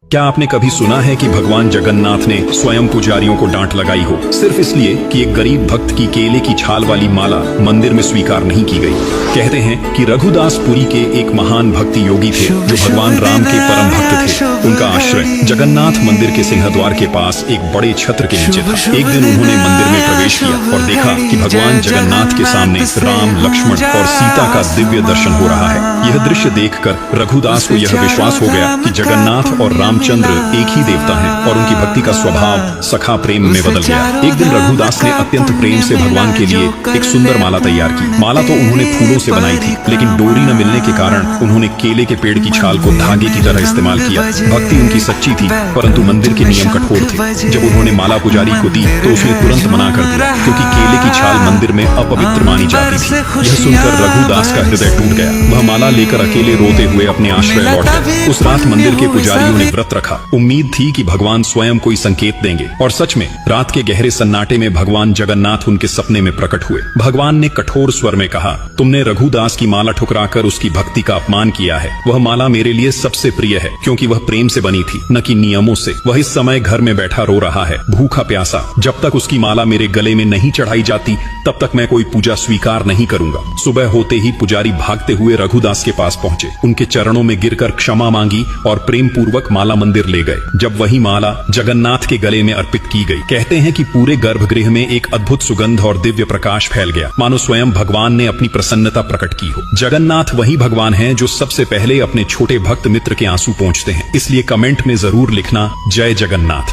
क्या आपने कभी सुना है कि भगवान जगन्नाथ ने स्वयं पुजारियों को डांट लगाई हो सिर्फ इसलिए कि एक गरीब भक्त की केले की छाल वाली माला मंदिर में स्वीकार नहीं की गई? कहते हैं कि रघुदास पुरी के एक महान भक्ति योगी थे जो भगवान राम के परम भक्त थे। उनका आश्रय जगन्नाथ मंदिर के सिंहद्वार के पास एक बड़े छत्र के नीचे था। एक दिन उन्होंने मंदिर में प्रवेश किया और देखा कि भगवान जगन्नाथ के सामने राम, लक्ष्मण और सीता का दिव्य दर्शन हो रहा है। यह दृश्य देखकर रघुदास को यह विश्वास हो गया कि जगन्नाथ और रामचंद्र एक ही देवता हैं और उनकी भक्ति का स्वभाव सखा प्रेम में बदल गया। एक दिन रघुदास ने अत्यंत प्रेम से भगवान के लिए एक सुंदर माला तैयार की। माला तो उन्होंने फूलों से बनाई थी, लेकिन डोरी न मिलने के कारण उन्होंने केले के पेड़ की छाल को धागे की तरह इस्तेमाल किया। भक्ति उनकी सच्ची थी, परंतु मंदिर के नियम कठोर थे। जब उन्होंने माला पुजारी को दी तो उसने तुरंत मना कर दिया, क्योंकि केले की छाल मंदिर में अपवित्र मानी जाती थी। यह सुनकर रघुदास का हृदय टूट गया। वह माला लेकर अकेले रोते हुए अपने आश्रय लौट गए। उस रात मंदिर के पुजारियों ने व्रत रखा। उम्मीद थी कि भगवान स्वयं कोई संकेत देंगे, और सच में रात के गहरे सन्नाटे में भगवान जगन्नाथ उनके सपने में प्रकट हुए। भगवान ने कठोर स्वर में कहा, तुमने रघुदास की माला ठुकराकर उसकी भक्ति का अपमान किया है। वह माला मेरे लिए सबसे प्रिय है, क्योंकि वह प्रेम से बनी थी, न कि नियमों से। वह इस समय घर में बैठा रो रहा है, भूखा प्यासा। जब तक उसकी माला मेरे गले में नहीं चढ़ाई जाती तब तक मैं कोई पूजा स्वीकार नहीं करूंगा। सुबह होते ही पुजारी भागते हुए रघुदास के पास पहुंचे, उनके चरणों में गिरकर क्षमा मांगी और प्रेम पूर्वक माला मंदिर ले गए। जब वही माला जगन्नाथ के गले में अर्पित की गई, कहते हैं कि पूरे गर्भगृह में एक अद्भुत सुगंध और दिव्य प्रकाश फैल गया, मानो स्वयं भगवान ने अपनी प्रसन्नता प्रकट की हो। जगन्नाथ वही भगवान हैं जो सबसे पहले अपने छोटे भक्त मित्र के आंसू पोंछते हैं। इसलिए कमेंट में जरूर लिखना, जय जगन्नाथ।